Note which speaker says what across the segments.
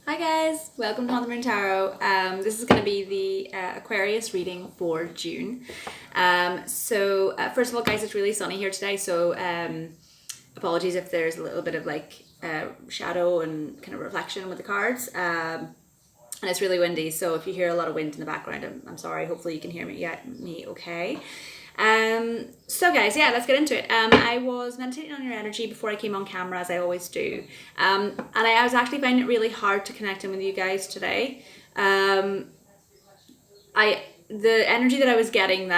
Speaker 1: Hi guys, welcome to Mother Moon Tarot. This is going to be the Aquarius reading for June. First of all guys, it's really sunny here today, so apologies if there's a little bit of shadow and kind of reflection with the cards. And it's really windy, so if you hear a lot of wind in the background, I'm sorry. Hopefully you can hear me okay. So guys, yeah, let's get into it. I was meditating on your energy before I came on camera, as I always do, and I was actually finding it really hard to connect in with you guys today. The energy that I was getting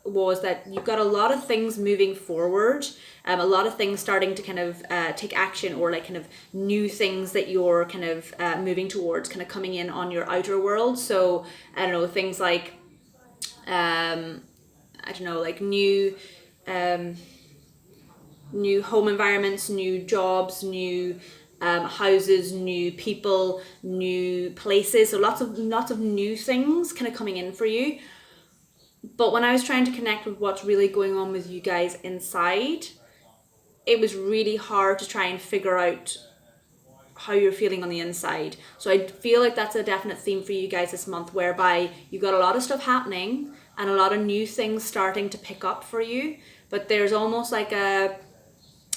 Speaker 1: was that you've got a lot of things moving forward, a lot of things starting to kind of take action, or like kind of new things that you're kind of moving towards, kind of coming in on your outer world. So I don't know, things like new home environments, new jobs, new houses, new people, new places. So lots of new things kind of coming in for you. But when I was trying to connect with what's really going on with you guys inside, it was really hard to try and figure out how you're feeling on the inside. So I feel like that's a definite theme for you guys this month, whereby you've got a lot of stuff happening and a lot of new things starting to pick up for you, but there's almost like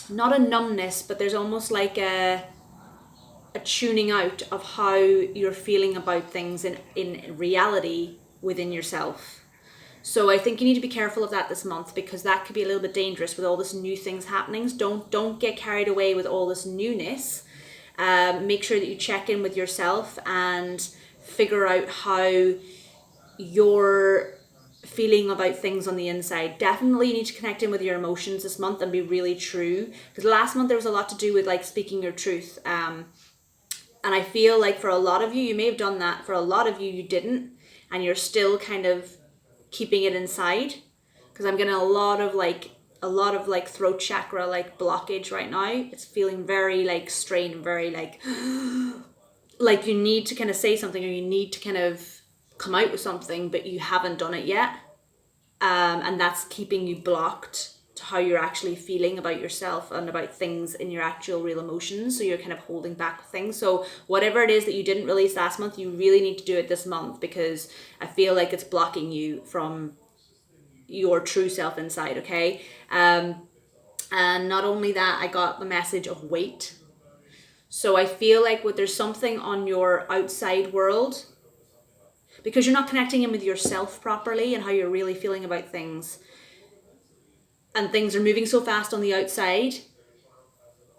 Speaker 1: not a numbness, but there's almost like a tuning out of how you're feeling about things in reality within yourself. So I think you need to be careful of that this month, because that could be a little bit dangerous with all this new things happening. Don't get carried away with all this newness. Make sure that you check in with yourself and figure out how you're feeling about things on the inside. Definitely you need to connect in with your emotions this month and be really true, because last month there was a lot to do with like speaking your truth, and I feel like for a lot of you, you may have done that. For a lot of you, you didn't, and you're still kind of keeping it inside, because I'm getting a lot of throat chakra like blockage right now. It's feeling very like strained, very like you need to kind of say something, or you need to kind of come out with something, but you haven't done it yet, and that's keeping you blocked to how you're actually feeling about yourself and about things in your actual real emotions. So you're kind of holding back things. So whatever it is that you didn't release last month, you really need to do it this month, because I feel like it's blocking you from your true self inside. Okay. And not only that, I got the message of Waite. So I feel like there's something on your outside world, because you're not connecting in with yourself properly and how you're really feeling about things, and things are moving so fast on the outside.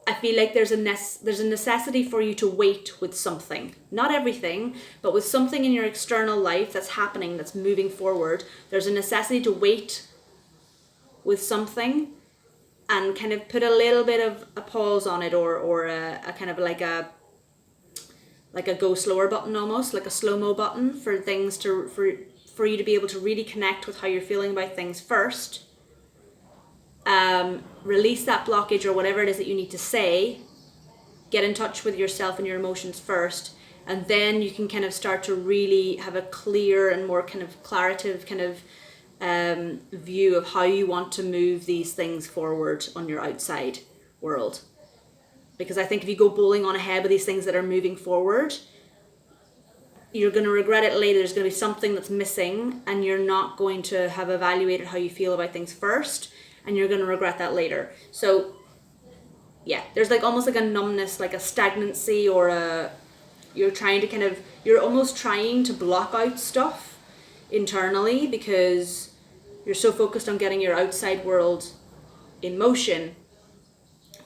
Speaker 1: I feel like there's a necessity for you to wait with something, not everything, but with something in your external life that's happening, that's moving forward. There's a necessity to wait with something and kind of put a little bit of a pause on it, or a kind of like a go slower button, almost like a slow-mo button, for things for you to be able to really connect with how you're feeling about things first. Release that blockage or whatever it is that you need to say. Get in touch with yourself and your emotions first, and then you can kind of start to really have a clear and more kind of claritative kind of view of how you want to move these things forward on your outside world. Because I think if you go bowling on ahead with these things that are moving forward, you're going to regret it later. There's going to be something that's missing, and you're not going to have evaluated how you feel about things first, and you're going to regret that later. So yeah, there's like almost like a numbness, like a stagnancy, or you're almost trying to block out stuff internally, because you're so focused on getting your outside world in motion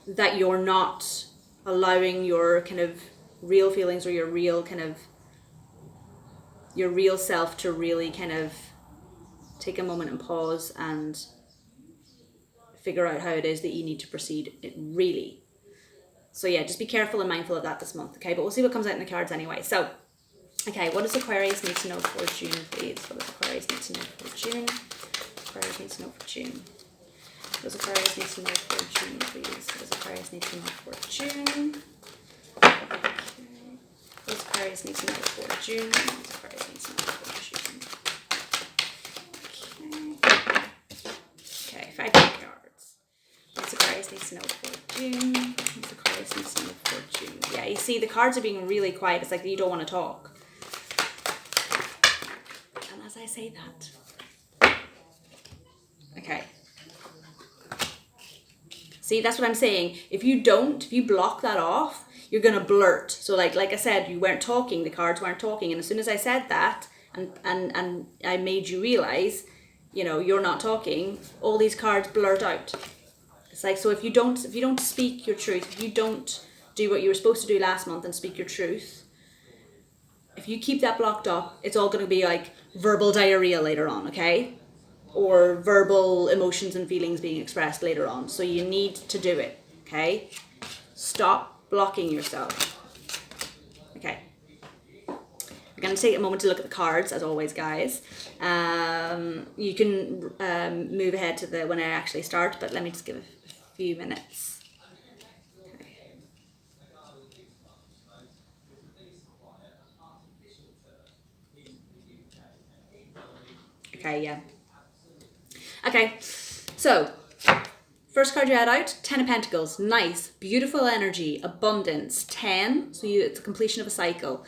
Speaker 1: that you're not allowing your kind of real feelings, or your real self to really kind of take a moment and pause and figure out how it is that you need to proceed really. So yeah, just be careful and mindful of that this month, okay? But we'll see what comes out in the cards anyway. So, okay, what does Aquarius need to know for June, please? What does Aquarius need to know for June? Aquarius needs to know for June. What does Aquarius need to know for June, please? What does Aquarius need to know for June? Okay. What does Aquarius need to know for June? What does Aquarius need to know for June? Okay, 5 cards. What does Aquarius need to know for June? What does Aquarius need to know for June? Yeah, you see the cards are being really quiet. It's like you don't want to talk. And as I say that, okay. See, that's what I'm saying. If you block that off, you're going to blurt. So like I said, you weren't talking, the cards weren't talking. And as soon as I said that, and I made you realize, you know, you're not talking, all these cards blurt out. It's like, so if you don't speak your truth, if you don't do what you were supposed to do last month and speak your truth, if you keep that blocked up, it's all going to be like verbal diarrhea later on, okay? Or verbal emotions and feelings being expressed later on. So you need to do it, okay? Stop blocking yourself. Okay. We're going to take a moment to look at the cards, as always, guys. You can move ahead to when I actually start, but let me just give a few minutes. Okay, yeah. Okay, so first card you had out, 10 of Pentacles. Nice, beautiful energy, abundance. 10, so it's a completion of a cycle.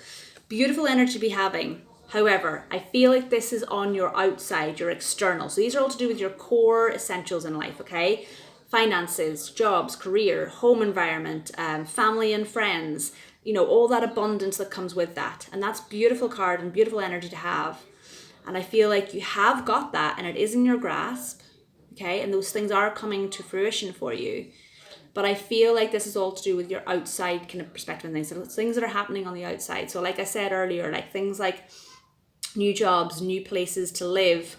Speaker 1: Beautiful energy to be having. However, I feel like this is on your outside, your external. So these are all to do with your core essentials in life, okay? Finances, jobs, career, home environment, family and friends, you know, all that abundance that comes with that. And that's beautiful card and beautiful energy to have. And I feel like you have got that and it is in your grasp, okay? And those things are coming to fruition for you. But I feel like this is all to do with your outside kind of perspective and things. So things that are happening on the outside. So like I said earlier, like things like new jobs, new places to live,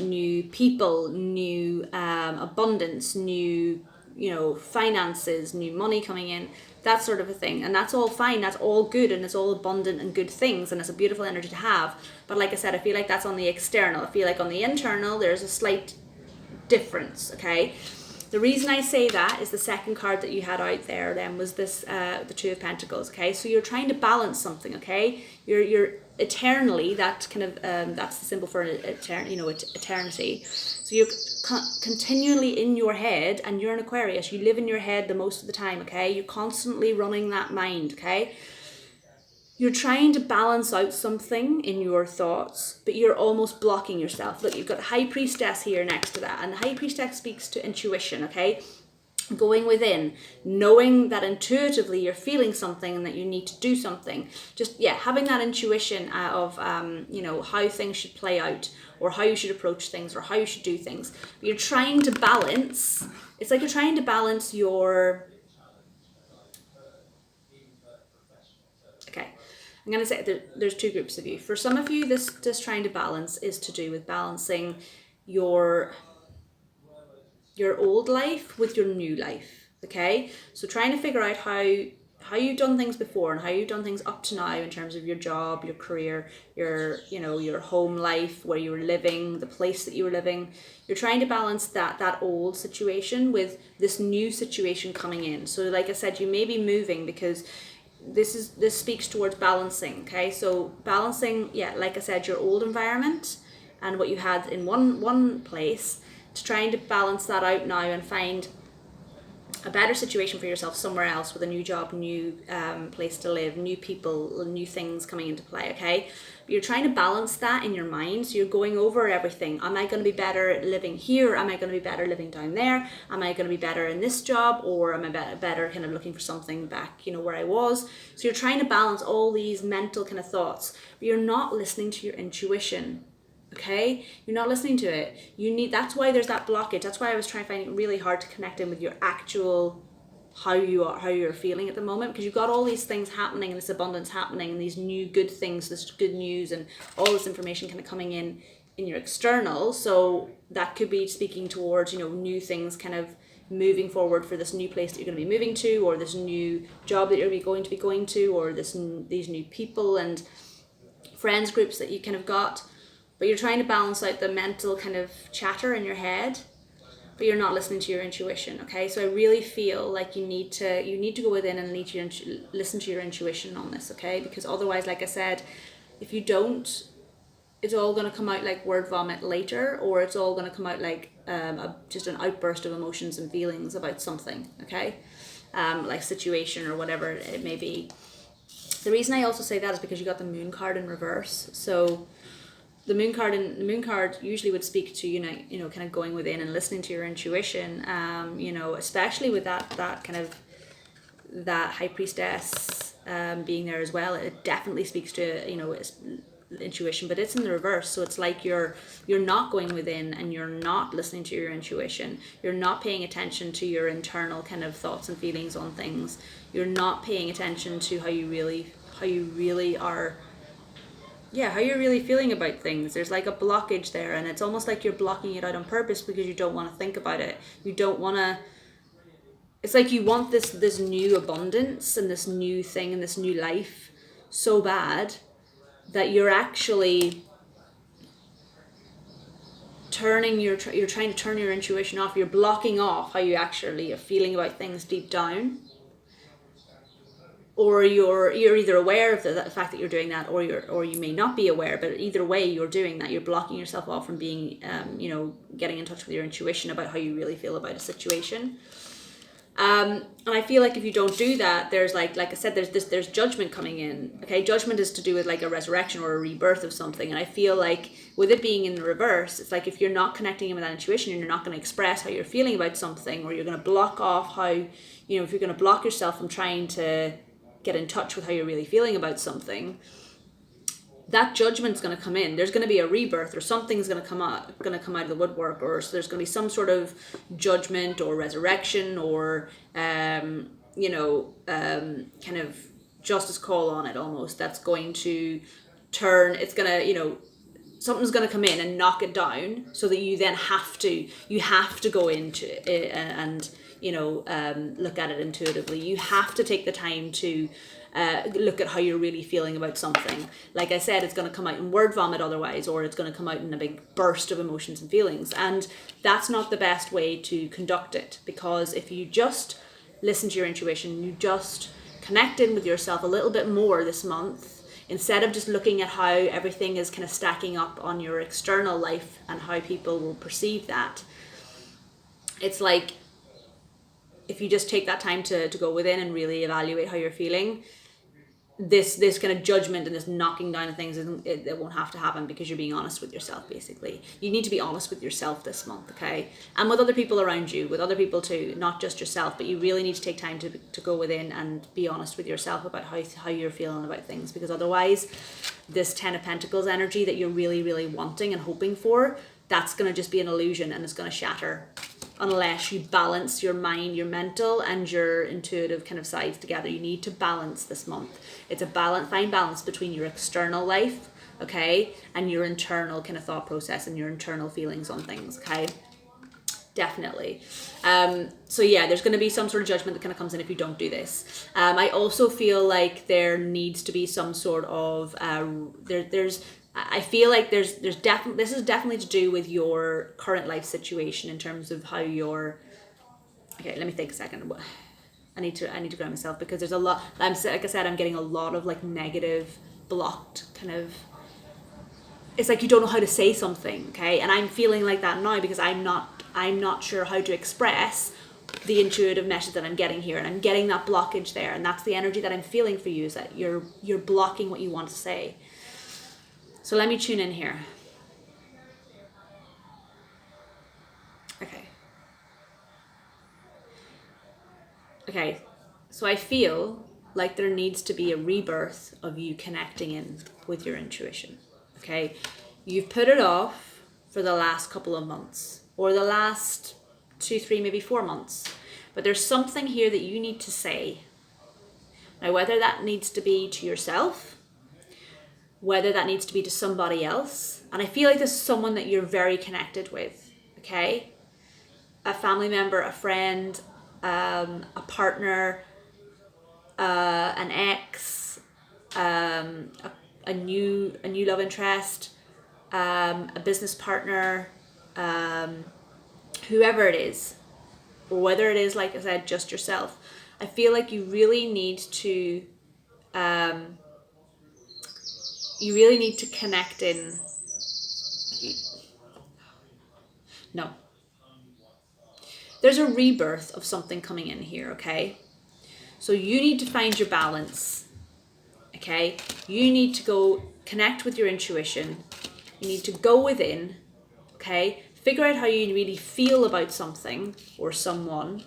Speaker 1: new people, new abundance, new, you know, finances, new money coming in, that sort of a thing. And that's all fine, that's all good, and it's all abundant and good things, and it's a beautiful energy to have. But like I said, I feel like that's on the external. I feel like on the internal there's a slight difference, okay? The reason I say that is the second card that you had out there then was this the Two of Pentacles, okay? So you're trying to balance something, okay? You're eternally, that kind of that's the symbol for eternity. So you're continually in your head, and you're an Aquarius. You live in your head the most of the time, okay? You're constantly running that mind, okay? You're trying to balance out something in your thoughts, but you're almost blocking yourself. Look, you've got High Priestess here next to that, and the High Priestess speaks to intuition, okay? Going within, knowing that intuitively you're feeling something and that you need to do something. Just, yeah, having that intuition of, you know, how things should play out, or how you should approach things, or how you should do things. But you're trying to balance, it's like you're trying to balance your... Okay, I'm going to say there's two groups of you. For some of you, this trying to balance is to do with balancing your old life with your new life, okay? So trying to figure out how you've done things before and how you've done things up to now in terms of your job, your career, your home life, where you were living, the place that you were living. You're trying to balance that old situation with this new situation coming in. So like I said, you may be moving because this speaks towards balancing, okay? So balancing, yeah, like I said, your old environment and what you had in one place, to trying to balance that out now and find a better situation for yourself somewhere else with a new job, new place to live, new people, new things coming into play, okay? But you're trying to balance that in your mind. So you're going over everything. Am I going to be better living here? Am I going to be better living down there? Am I going to be better in this job? Or am I better kind of looking for something back, you know, where I was? So you're trying to balance all these mental kind of thoughts, but you're not listening to your intuition. Okay, you're not listening to it. That's why there's that blockage. That's why I was trying to find it really hard to connect in with your actual how you're feeling at the moment, because you've got all these things happening and this abundance happening and these new good things, this good news and all this information kind of coming in your external. So that could be speaking towards, you know, new things kind of moving forward for this new place that you're going to be moving to, or this new job that you're going to be going to, or these new people and friends groups that you kind of got. But you're trying to balance out the mental kind of chatter in your head, but you're not listening to your intuition, okay? So I really feel like you need to go within and listen to your intuition on this, okay? Because otherwise, like I said, if you don't, it's all going to come out like word vomit later, or it's all going to come out like just an outburst of emotions and feelings about something, okay? like situation or whatever it may be. The reason I also say that is because you got the moon card in reverse. So the moon card usually would speak to, you know, kind of going within and listening to your intuition, you know, especially with that kind of that high priestess being there as well. It definitely speaks to, you know, intuition, but it's in the reverse. So it's like you're not going within and you're not listening to your intuition. You're not paying attention to your internal kind of thoughts and feelings on things. You're not paying attention to how you really are, how you're really feeling about things. There's like a blockage there, and it's almost like you're blocking it out on purpose because you don't want to think about it. You don't want to, it's like you want this new abundance and this new thing and this new life so bad that you're actually you're trying to turn your intuition off. You're blocking off how you actually are feeling about things deep down. Or you're either aware of the fact that you're doing that, or you may not be aware, but either way you're doing that. You're blocking yourself off from being, you know, getting in touch with your intuition about how you really feel about a situation. And I feel like if you don't do that, there's like I said, there's judgment coming in. Okay, judgment is to do with like a resurrection or a rebirth of something. And I feel like with it being in the reverse, it's like if you're not connecting in with that intuition and you're not going to express how you're feeling about something, or you're going to block off how, you know, if you're going to block yourself from trying to get in touch with how you're really feeling about something, that judgment's going to come in. There's going to be a rebirth, or something's going to come out of the woodwork, or so there's going to be some sort of judgment or resurrection or you know, kind of justice call on it almost, that's going to turn, it's going to, you know, something's going to come in and knock it down, so that you then have to go into it and you know, look at it intuitively. You have to take the time to look at how you're really feeling about something. Like I said, it's going to come out in word vomit otherwise, or it's going to come out in a big burst of emotions and feelings. And that's not the best way to conduct it, because if you just listen to your intuition, you just connect in with yourself a little bit more this month, instead of just looking at how everything is kind of stacking up on your external life and how people will perceive that. It's like, if you just take that time to go within and really evaluate how you're feeling, this kind of judgment and this knocking down of things, it won't have to happen, because you're being honest with yourself. Basically, you need to be honest with yourself this month, okay? And with other people around you, with other people too, not just yourself, but you really need to take time to go within and be honest with yourself about how you're feeling about things, because otherwise this 10 of Pentacles energy that you're really, really wanting and hoping for, that's going to just be an illusion, and it's going to shatter unless you balance your mind, your mental and your intuitive kind of sides together. You need to balance this month. It's a fine balance between your external life, okay, and your internal kind of thought process and your internal feelings on things, okay? Definitely. So yeah, there's going to be some sort of judgment that kind of comes in if you don't do this. I also feel like there needs to be some sort of I feel like there's definitely, this is definitely to do with your current life situation in terms of how you're, okay, let me think a second. I need to ground myself, because there's a lot, like I said, I'm getting a lot of like negative, blocked kind of, it's like you don't know how to say something, okay? And I'm feeling like that now because I'm not sure how to express the intuitive message that I'm getting here, and I'm getting that blockage there, and that's the energy that I'm feeling for you, is that you're blocking what you want to say. So let me tune in here. Okay, so I feel like there needs to be a rebirth of you connecting in with your intuition, okay? You've put it off for the last couple of months, or the last 2, 3, maybe 4 months, but there's something here that you need to say. Now, whether that needs to be to yourself, whether that needs to be to somebody else, and I feel like this is someone that you're very connected with, okay? A family member, a friend, a partner, an ex, a new love interest, a business partner, whoever it is, or whether it is, like I said, just yourself. I feel like you really need to connect in. No. There's a rebirth of something coming in here, okay? So you need to find your balance, okay? You need to go connect with your intuition. You need to go within, okay? Figure out how you really feel about something or someone,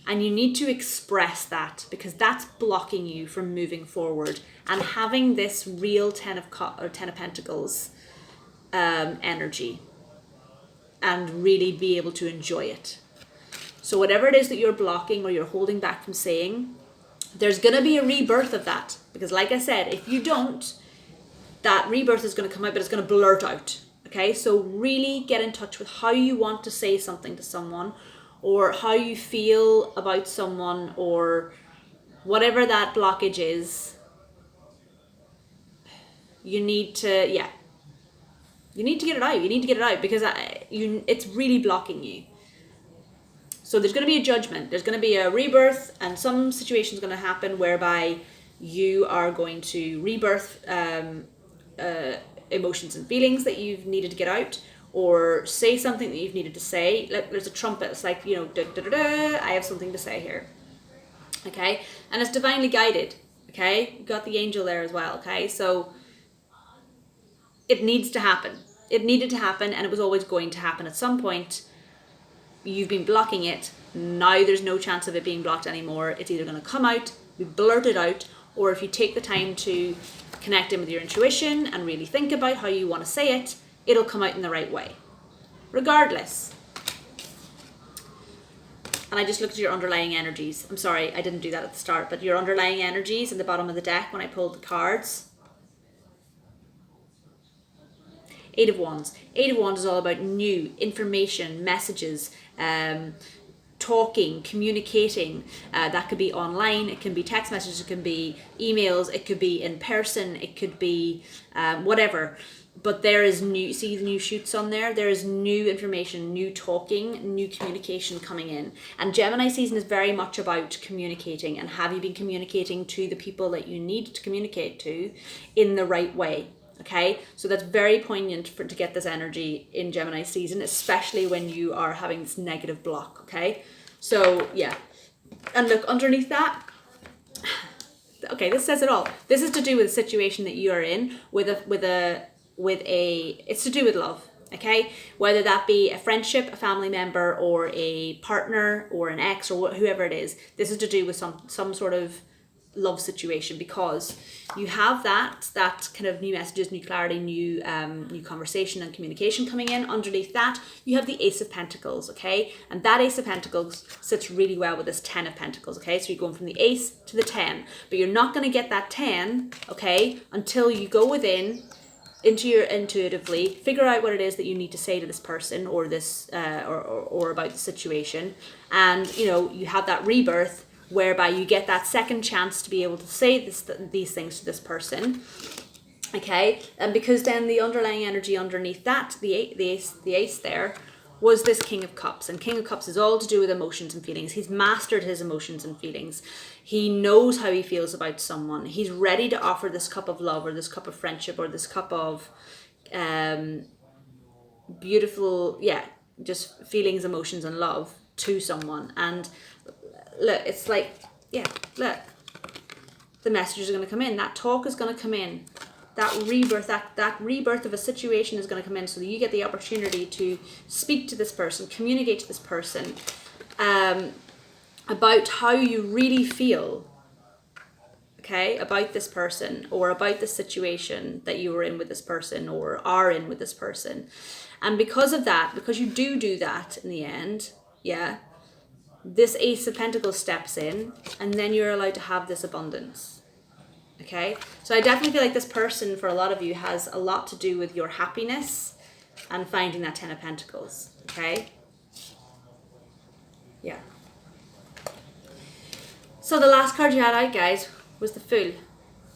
Speaker 1: and you need to express that, because that's blocking you from moving forward and having this real Ten of Pentacles energy, and really be able to enjoy it. So whatever it is that you're blocking or you're holding back from saying, there's going to be a rebirth of that. Because like I said, if you don't, that rebirth is going to come out, but it's going to blurt out. Okay, so really get in touch with how you want to say something to someone, or how you feel about someone, or whatever that blockage is. You need to, you need to get it out. You need to get it out, because it's really blocking you. So there's going to be a judgment. There's going to be a rebirth, and some situation is going to happen whereby you are going to rebirth emotions and feelings that you've needed to get out, or say something that you've needed to say. Like there's a trumpet. It's like, da, da, da, da, I have something to say here. Okay? And it's divinely guided. Okay? You've got the angel there as well. Okay? So it needs to happen. It needed to happen, and it was always going to happen at some point. You've been blocking it. Now there's no chance of it being blocked anymore. It's either going to come out, be blurted out, or if you take the time to connect in with your intuition and really think about how you want to say it, it'll come out in the right way. Regardless. And I just looked at your underlying energies. I'm sorry, I didn't do that at the start, but your underlying energies at the bottom of the deck when I pulled the cards. Eight of Wands. Eight of Wands is all about new information, messages, talking, communicating. That could be online, it can be text messages, it can be emails, it could be in person, it could be whatever. But there is new, see the new shoots on there? There is new information, new talking, new communication coming in. And Gemini season is very much about communicating, and have you been communicating to the people that you need to communicate to in the right way? Okay, so that's very poignant to get this energy in Gemini season, especially when you are having this negative block. Okay, so yeah, and look underneath that. Okay, this says it all. This is to do with the situation that you are in it's to do with love. Okay, whether that be a friendship, a family member, or a partner, or an ex, or whoever it is. This is to do with some sort of love situation, because you have that kind of new messages, new clarity, new conversation and communication coming in. Underneath that, you have the Ace of Pentacles, okay? And that Ace of Pentacles sits really well with this 10 of Pentacles, okay? So you're going from the Ace to the 10, but you're not going to get that 10, okay, until you go within, into your intuitively, figure out what it is that you need to say to this person, or this or about the situation, and you have that rebirth, whereby you get that second chance to be able to say these things to this person, okay? And because then the underlying energy underneath that, the ace there, was this King of Cups. And King of Cups is all to do with emotions and feelings. He's mastered his emotions and feelings. He knows how he feels about someone. He's ready to offer this cup of love, or this cup of friendship, or this cup of beautiful, just feelings, emotions, and love to someone. And look, it's like, look, the messages are going to come in. That talk is going to come in. That rebirth, that rebirth of a situation is going to come in, so that you get the opportunity to speak to this person, communicate to this person about how you really feel, okay, about this person, or about the situation that you were in with this person, or are in with this person. And because of that, because you do that in the end, this Ace of Pentacles steps in, and then you're allowed to have this abundance. Okay, so I definitely feel like this person, for a lot of you, has a lot to do with your happiness and finding that 10 of Pentacles. Okay, so the last card you had out, guys, was the Fool,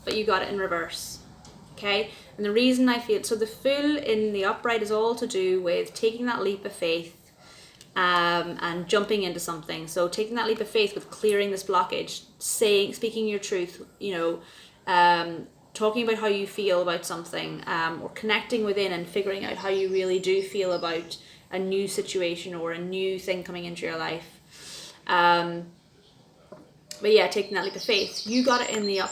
Speaker 1: but you got it in reverse. Okay, and the reason I feel, so the Fool in the upright is all to do with taking that leap of faith, and jumping into something. So taking that leap of faith with clearing this blockage, speaking your truth, talking about how you feel about something, or connecting within and figuring out how you really do feel about a new situation or a new thing coming into your life. But yeah, taking that leap of faith. You got it in the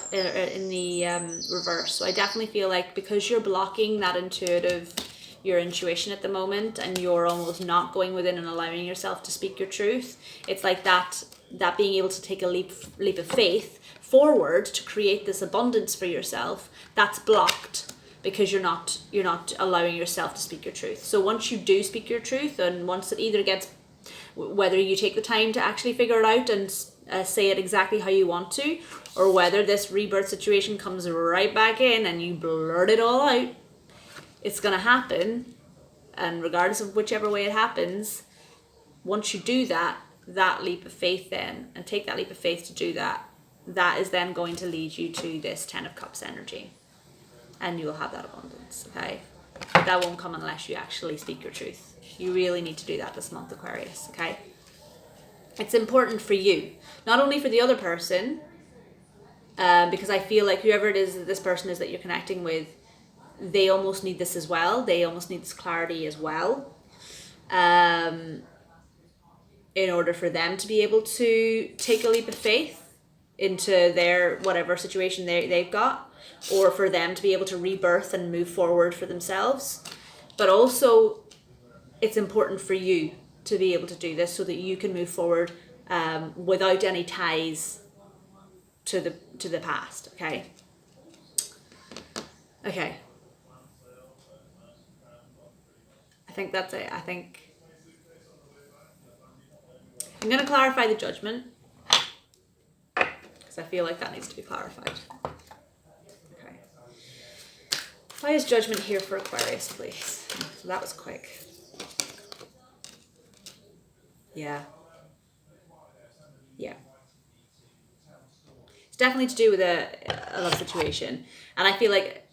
Speaker 1: reverse. So I definitely feel like because you're blocking that your intuition at the moment, and you're almost not going within and allowing yourself to speak your truth, it's like that being able to take a leap of faith forward to create this abundance for yourself, that's blocked because you're not allowing yourself to speak your truth. So once you do speak your truth, and once it either gets, whether you take the time to actually figure it out and say it exactly how you want to, or whether this rebirth situation comes right back in and you blurt it all out, it's going to happen. And regardless of whichever way it happens, once you do that leap of faith then, and take that leap of faith to do that, that is then going to lead you to this 10 of Cups energy. And you will have that abundance, okay? But that won't come unless you actually speak your truth. You really need to do that this month, Aquarius, okay? It's important for you, not only for the other person, because I feel like whoever it is that this person is that you're connecting with, they almost need this as well. They almost need this clarity as well, in order for them to be able to take a leap of faith into their whatever situation they've got, or for them to be able to rebirth and move forward for themselves. But also, it's important for you to be able to do this so that you can move forward without any ties to the past. Okay. I think that's it. I think I'm going to clarify the Judgment, because I feel like that needs to be clarified. Okay. Why is Judgment here for Aquarius, please? So that was quick. Yeah. It's definitely to do with a love situation. And I feel like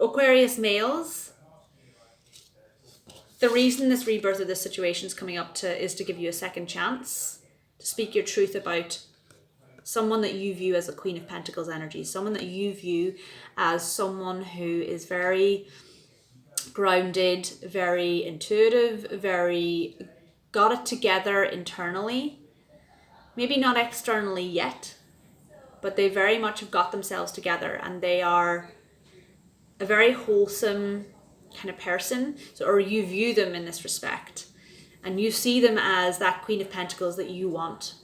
Speaker 1: Aquarius males, the reason this rebirth of this situation is coming up is to give you a second chance to speak your truth about someone that you view as a Queen of Pentacles energy, someone that you view as someone who is very grounded, very intuitive, very got it together internally. Maybe not externally yet, but they very much have got themselves together, and they are a very wholesome kind of person. So, or you view them in this respect, and you see them as that Queen of Pentacles that you want.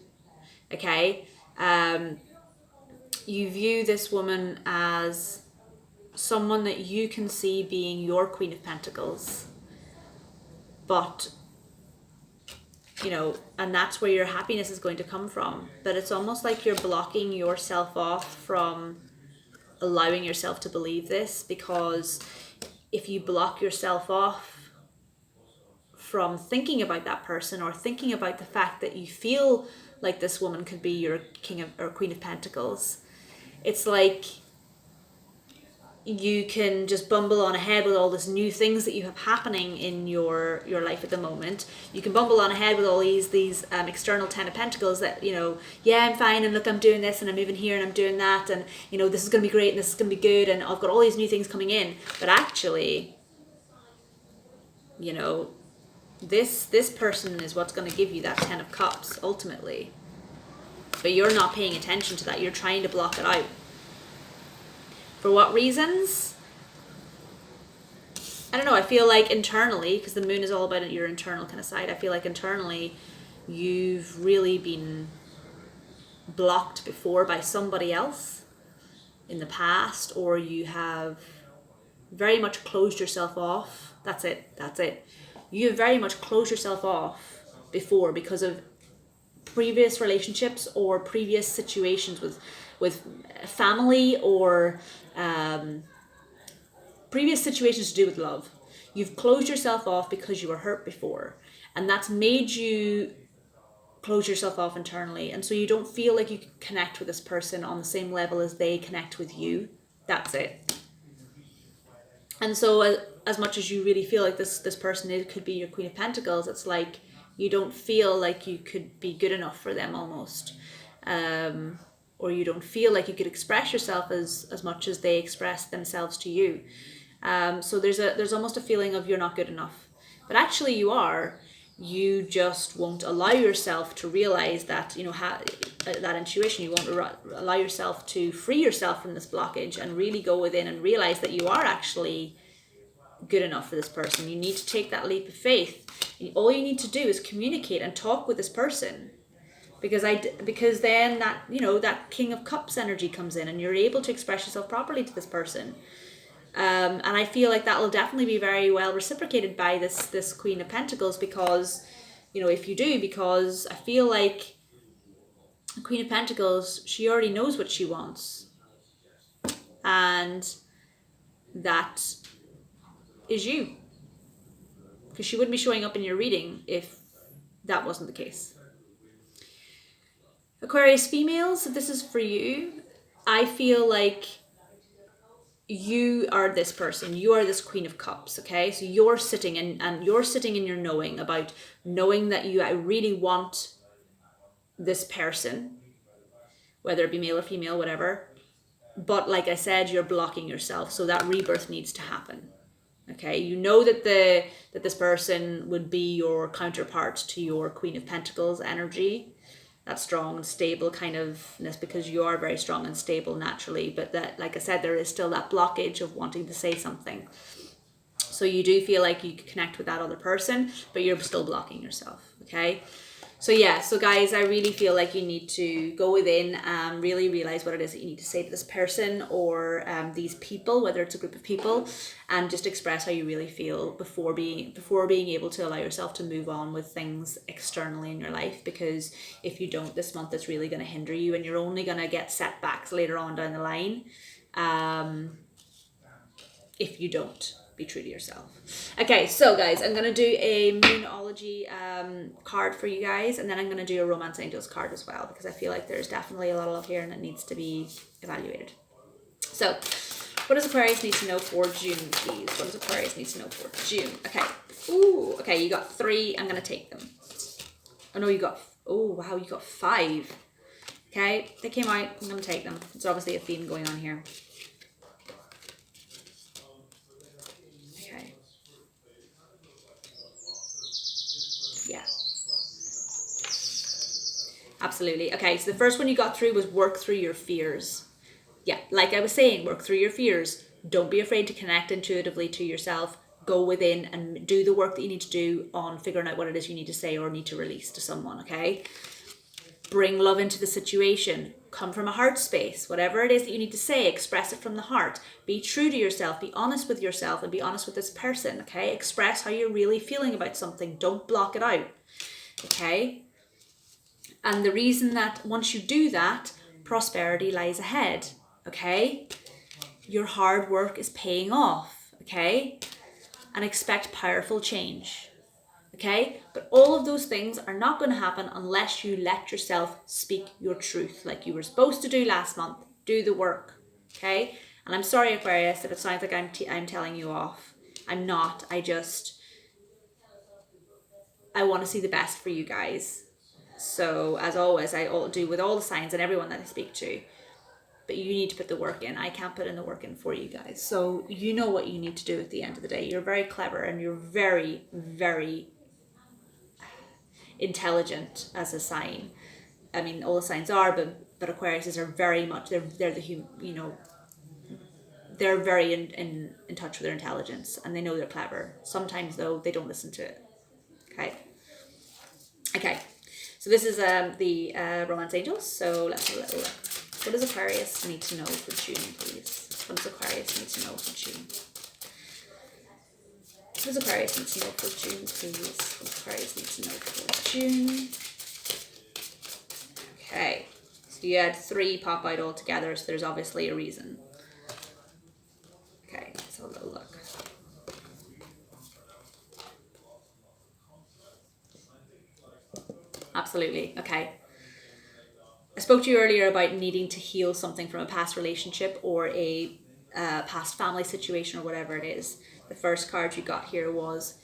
Speaker 1: Okay, you view this woman as someone that you can see being your Queen of Pentacles, but and that's where your happiness is going to come from. But it's almost like you're blocking yourself off from allowing yourself to believe this, because if you block yourself off from thinking about that person, or thinking about the fact that you feel like this woman could be your King of or Queen of Pentacles, it's like you can just bumble on ahead with all this new things that you have happening in your life at the moment. You can bumble on ahead with all these external 10 of Pentacles that, I'm fine, and look, I'm doing this, and I'm moving here, and I'm doing that, and this is going to be great, and this is going to be good, and I've got all these new things coming in. But actually, this person is what's going to give you that 10 of Cups ultimately. But you're not paying attention to that. You're trying to block it out. For what reasons? I don't know. I feel like internally, because the moon is all about your internal kind of side, I feel like internally you've really been blocked before by somebody else in the past, or you have very much closed yourself off. That's it. You have very much closed yourself off before because of previous relationships or previous situations with family, or previous situations to do with love. You've closed yourself off because you were hurt before, and that's made you close yourself off internally, and so you don't feel like you can connect with this person on the same level as they connect with you. That's it. And so as much as you really feel like this person could be your Queen of Pentacles, it's like you don't feel like you could be good enough for them almost. Or you don't feel like you could express yourself as much as they express themselves to you. So there's almost a feeling of you're not good enough. But actually you are. you just won't allow yourself to realize that, you know, that intuition. You won't allow yourself to free yourself from this blockage and really go within and realize that you are actually good enough for this person. You need to take that leap of faith. All you need to do is communicate and talk with this person, because then that, you know, that King of Cups energy comes in and you're able to express yourself properly to this person. And I feel like that will definitely be very well reciprocated by this Queen of Pentacles, because, you know, if you do, because I feel like the Queen of Pentacles, she already knows what she wants, and that is you, because she wouldn't be showing up in your reading if that wasn't the case. Aquarius females, if this is for you, I feel like you are this person. You are this Queen of Cups, okay? So you're sitting and you're sitting in your knowing, about knowing that I really want this person, whether it be male or female, whatever. But like I said, you're blocking yourself. So that rebirth needs to happen. Okay, you know that this person would be your counterpart to your Queen of Pentacles energy. That strong and stable kind ofness, because you are very strong and stable naturally, but that, like I said, there is still that blockage of wanting to say something. So you do feel like you can connect with that other person, but you're still blocking yourself. Okay, so yeah, so guys, I really feel like you need to go within and really realize what it is that you need to say to this person, or these people, whether it's a group of people, and just express how you really feel before being able to allow yourself to move on with things externally in your life. Because if you don't, this month, it's really going to hinder you, and you're only going to get setbacks later on down the line if you don't be true to yourself. Okay, so guys, I'm going to do a Moonology card for you guys, and then I'm going to do a Romance Angels card as well, because I feel like there's definitely a lot of love here and it needs to be evaluated. So, what does Aquarius need to know for June, please? What does Aquarius need to know for June? Okay. Ooh, okay, you got 3. I'm going to take them. Oh, no, oh, wow, you got 5. Okay, they came out. I'm going to take them. It's obviously a theme going on here. Yeah, absolutely. Okay, so the first one you got through was work through your fears. Yeah, like I was saying, work through your fears. Don't be afraid to connect intuitively to yourself. Go within and do the work that you need to do on figuring out what it is you need to say or need to release to someone, okay? Bring love into the situation. Come from a heart space. Whatever it is that you need to say, express it from the heart. Be true to yourself. Be honest with yourself and be honest with this person, okay? Express how you're really feeling about something. Don't block it out, okay? And the reason that once you do that, prosperity lies ahead, okay? Your hard work is paying off, okay? And expect powerful change. Okay, but all of those things are not going to happen unless you let yourself speak your truth like you were supposed to do last month. Do the work, okay? And I'm sorry, Aquarius, if it sounds like I'm telling you off. I'm not. I want to see the best for you guys. So as always, I do with all the signs and everyone that I speak to. But you need to put the work in. I can't put in the work in for you guys. So you know what you need to do at the end of the day. You're very clever and you're very, very intelligent as a sign. I mean, all the signs are, but Aquariuses are very much, they're the they're very in touch with their intelligence, and they know they're clever. Sometimes though, they don't listen to it. Okay, so this is the Romance Angels. So let's have a little look. What does Aquarius need to know for June, please? What does Aquarius need to know for June? What does Aquarius need to know for June, please? What does Aquarius need to know for June? Okay, so you had 3 pop out all together, so there's obviously a reason. Okay, let's have a little look. Absolutely, okay. I spoke to you earlier about needing to heal something from a past relationship or a past family situation or whatever it is. The first card you got here was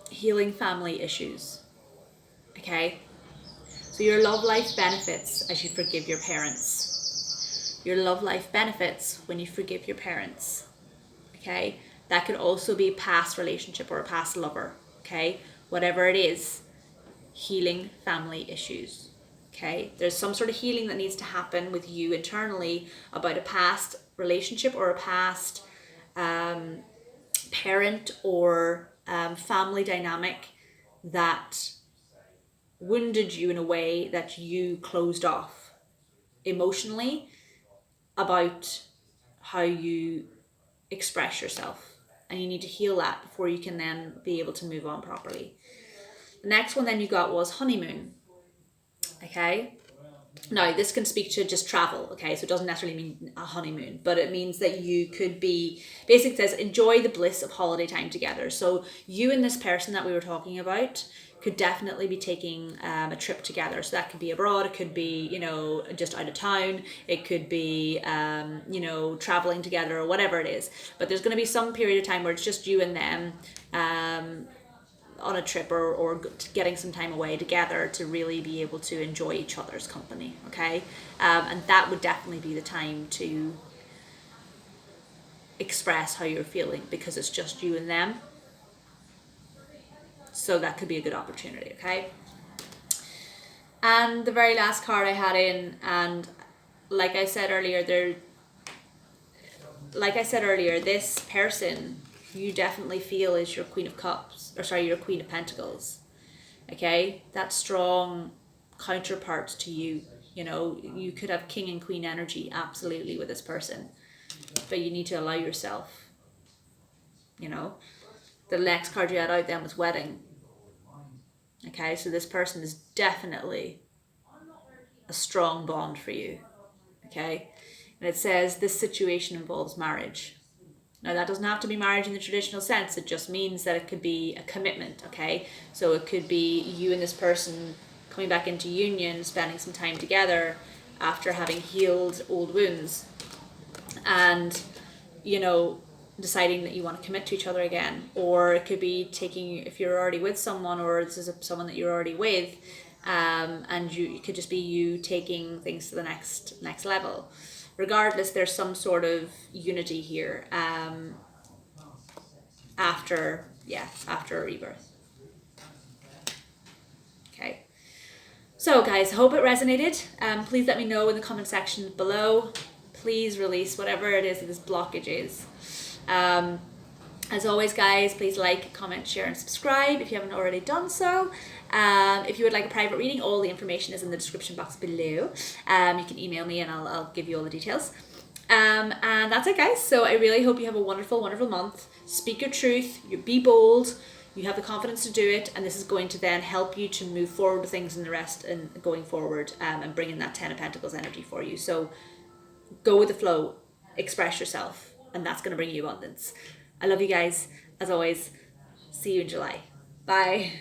Speaker 1: healing family issues. Okay, so your love life benefits as you forgive your parents. Your love life benefits when you forgive your parents. Okay, that could also be a past relationship or a past lover. Okay, whatever it is, healing family issues. Okay, there's some sort of healing that needs to happen with you internally about a past relationship or a past parent or family dynamic that wounded you in a way that you closed off emotionally about how you express yourself, and you need to heal that before you can then be able to move on properly. The next one then you got was honeymoon. Okay, now this can speak to just travel. Okay, so it doesn't necessarily mean a honeymoon, but it means that you could be, basically says enjoy the bliss of holiday time together. So you and this person that we were talking about could definitely be taking a trip together. So that could be abroad, it could be, you know, just out of town, it could be, you know, traveling together or whatever it is. But there's going to be some period of time where it's just you and them on a trip or getting some time away together to really be able to enjoy each other's company. Okay, and that would definitely be the time to express how you're feeling, because it's just you and them. So that could be a good opportunity. Okay, and the very last card I had in, and like I said earlier, this person you definitely feel is your Queen of Cups, or sorry, your Queen of Pentacles. Okay, that strong counterpart to you. You know, you could have King and Queen energy absolutely with this person, but you need to allow yourself. You know, the next card you had out then was Wedding. Okay, so this person is definitely a strong bond for you. Okay, and it says this situation involves marriage. Now that doesn't have to be marriage in the traditional sense, it just means that it could be a commitment. Okay, so it could be you and this person coming back into union, spending some time together after having healed old wounds, and, you know, deciding that you want to commit to each other again. Or it could be taking, if you're already with someone, or this is someone that you're already with, and it could just be you taking things to the next level. Regardless, there's some sort of unity here after a rebirth. Okay, so guys, hope it resonated. Please let me know in the comment section below. Please release whatever it is that this blockage is. As always, guys, please like, comment, share, and subscribe if you haven't already done so. If you would like a private reading, all the information is in the description box below. You can email me and I'll give you all the details. And that's it, guys. So I really hope you have a wonderful, wonderful month. Speak your truth. You be bold. You have the confidence to do it, and this is going to then help you to move forward with things in the rest and going forward, and bring in that 10 of Pentacles energy for you. So go with the flow, express yourself, and that's going to bring you abundance. I love you guys. As always, see you in July. Bye.